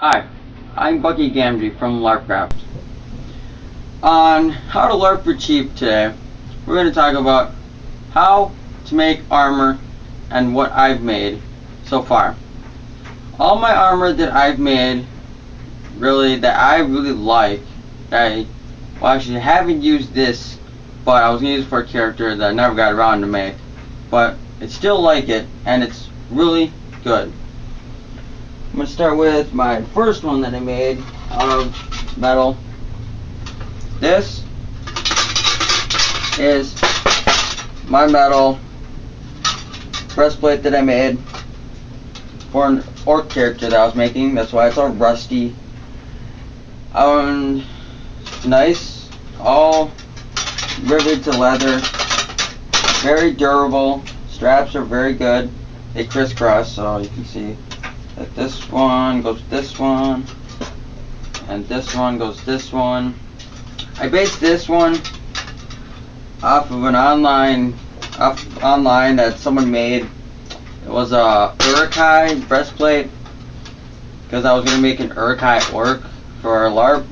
Hi, I'm Bucky Gamgee from LARP. On how to LARP for cheap today, we're going to talk about how to make armor and what I've made so far. All my armor that I've made, that I really like, actually haven't used this, but I was going to use it for a character that I never got around to make, but I still like it, and it's really good. I'm going to start with my first one that I made out of metal. This is my metal breastplate that I made for an orc character that I was making. That's why it's all rusty. Nice, all riveted to leather, very durable. Straps are very good. They crisscross, so you can see that this one goes this one, and this one goes this one. I based this one off of an online that someone made. It was a Urukai breastplate because I was gonna make an Urukai orc for our LARP,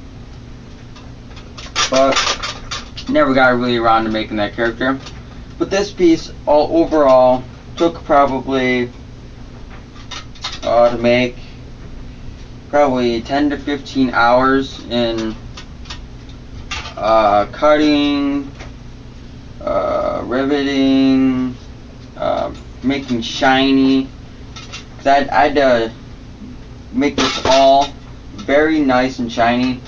but never got really around to making that character. But this piece, all overall, took probably to make probably 10 to 15 hours in cutting, riveting, making shiny. I had to make this all very nice and shiny,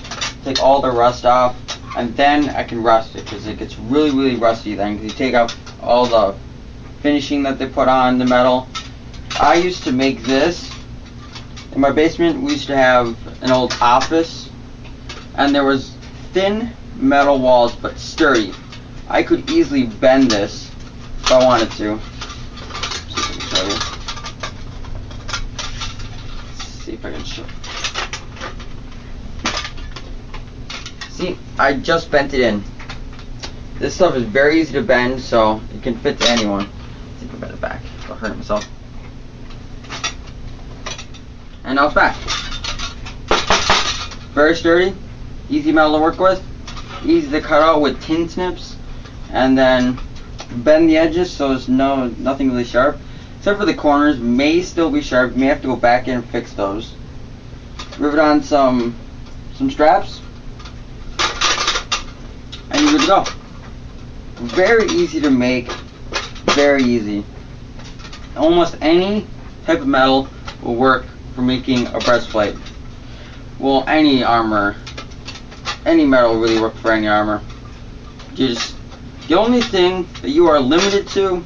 take all the rust off, and then I can rust it because it gets really rusty then, because you take out all the finishing that they put on the metal. I used to make this in my basement. We used to have an old office, and there was thin metal walls but sturdy. I could easily bend this if I wanted to. See if I can show. See, I just bent it in. This stuff is very easy to bend, so it can fit to anyone. Let's see if I bend it back. I'll hurt myself. And now it's back. Very sturdy, easy metal to work with, easy to cut out with tin snips, and then bend the edges so there's nothing really sharp, except for the corners may still be sharp. You may have to go back in and fix those. Rivet on some straps, and you're good to go. Very easy to make, very easy. Almost any type of metal will work for making a breastplate. Well, any armor, any metal will really work for any armor. The only thing that you are limited to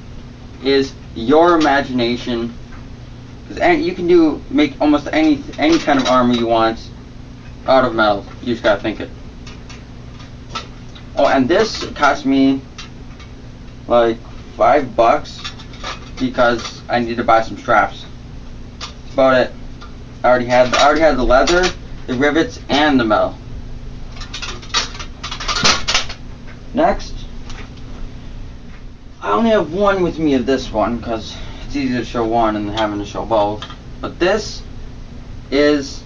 is your imagination, because you can make almost any kind of armor you want out of metal. You just gotta think it. Oh, and this cost me like $5 because I needed to buy some straps. That's about it. I already had the leather, the rivets, and the metal. Next, I only have one with me of this one because it's easier to show one than having to show both. But this is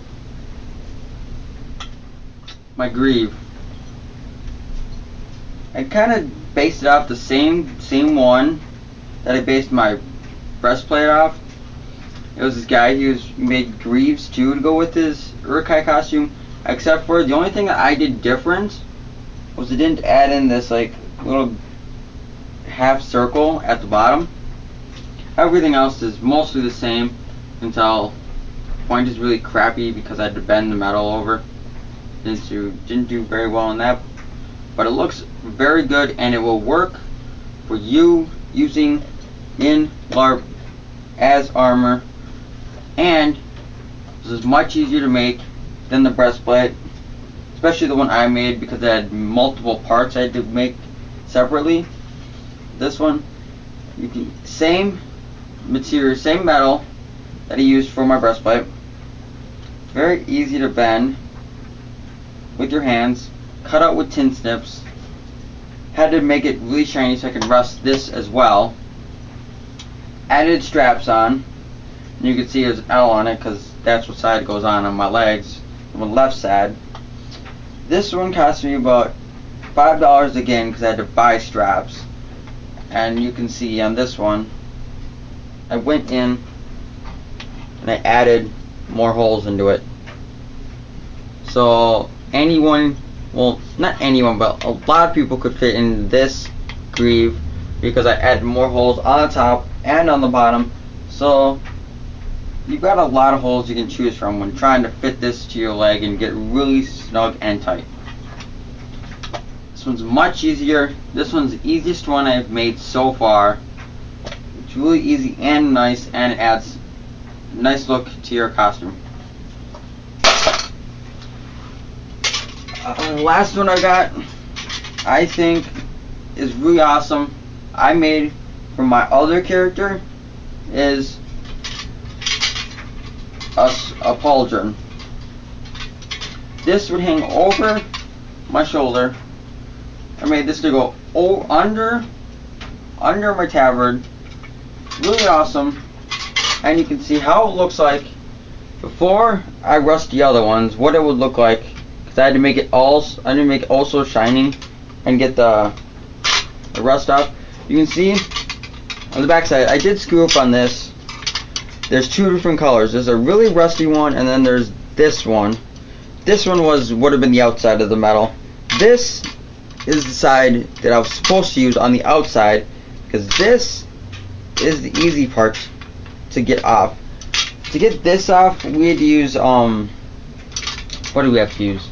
my greave. I kind of based it off the same one that I based my breastplate off. It was this guy, he made greaves too to go with his Urukai costume, except for the only thing that I did different was I didn't add in this like little half circle at the bottom. Everything else is mostly the same until the point is really crappy because I had to bend the metal over. Didn't do very well in that, but it looks very good and it will work for you using in LARP as armor. And this is much easier to make than the breastplate, especially the one I made because it had multiple parts I had to make separately. This one, same material, same metal that I used for my breastplate. Very easy to bend with your hands, cut out with tin snips. Had to make it really shiny so I could rust this as well. Added straps on. And you can see there's L on it because that's what side it goes on my legs, on the left side. This one cost me about $5 again because I had to buy straps. And you can see on this one, I went in and I added more holes into it. So anyone, well, not anyone, but a lot of people could fit in this greave because I added more holes on the top and on the bottom. So you've got a lot of holes you can choose from when trying to fit this to your leg and get really snug and tight. This one's much easier. This one's the easiest one I've made so far. It's really easy and nice, and it adds a nice look to your costume. The last one I got, I think, is really awesome. I made for my other character is a pauldron. This would hang over my shoulder. I made this to go under my tabard. Really awesome. And you can see how it looks like before I rust the other ones, what it would look like. Because I had to make it also shiny and get the rust off. You can see on the back side, I did screw up on this. There's two different colors. There's a really rusty one, and then there's this one. This one would have been the outside of the metal. This is the side that I was supposed to use on the outside, because this is the easy part to get off. To get this off, we had to use what do we have to use?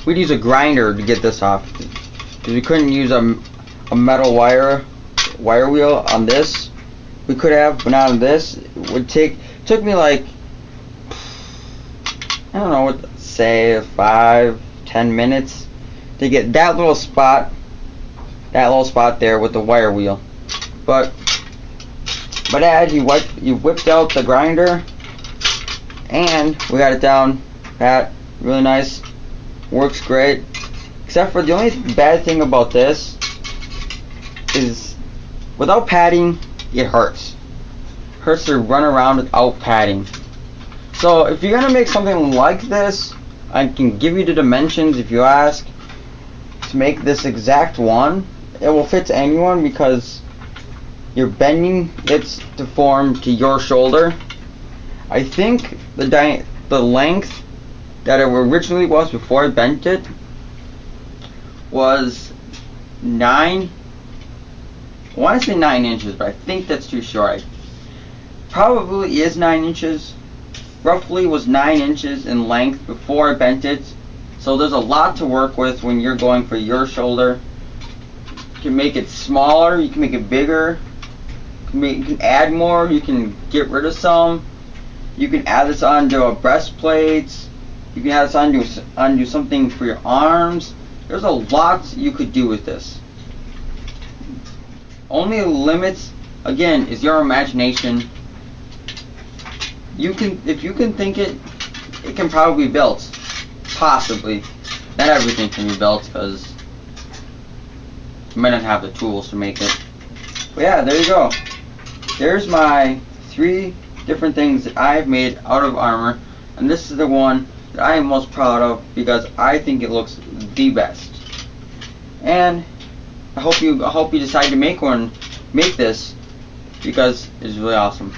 We'd use a grinder to get this off, because we couldn't use a metal wire wheel on this. We could have, but not on this. It took me like, I don't know what to say, 5-10 minutes to get that little spot there with the wire wheel. But as you whipped out the grinder, and we got it down pat, really nice, works great. Except for the only bad thing about this is without padding, it hurts. Hurts to run around without padding. So if you're gonna make something like this, I can give you the dimensions if you ask to make this exact one. It will fit to anyone because you're bending it to form to your shoulder. I think the length that it originally was before I bent it was 9. I want to say 9 inches, but I think that's too short. Probably is 9 inches. Roughly was 9 inches in length before I bent it. So there's a lot to work with when you're going for your shoulder. You can make it smaller, you can make it bigger, you can add more, you can get rid of some. You can add this onto a breastplate. You can add this onto something for your arms. There's a lot you could do with this. Only limits, again, is your imagination. If you can think it can probably be built. Possibly. Not everything can be built because you might not have the tools to make it. But yeah, there you go. There's my 3 different things that I've made out of armor, and this is the one that I am most proud of because I think it looks the best. And I hope you decide to make this because it's really awesome.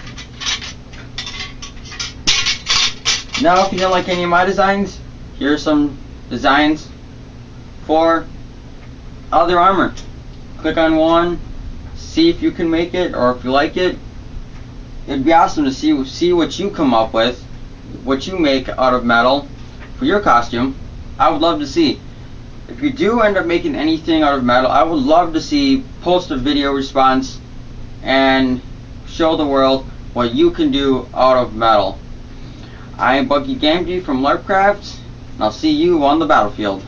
Now, if you don't like any of my designs, here are some designs for other armor. Click on one, see if you can make it, or if you like it. It'd be awesome to see what you come up with, what you make out of metal for your costume. I would love to see. If you do end up making anything out of metal, I would love to see, post a video response and show the world what you can do out of metal. I am Bucky Gamgee from LARP Craft, and I'll see you on the battlefield.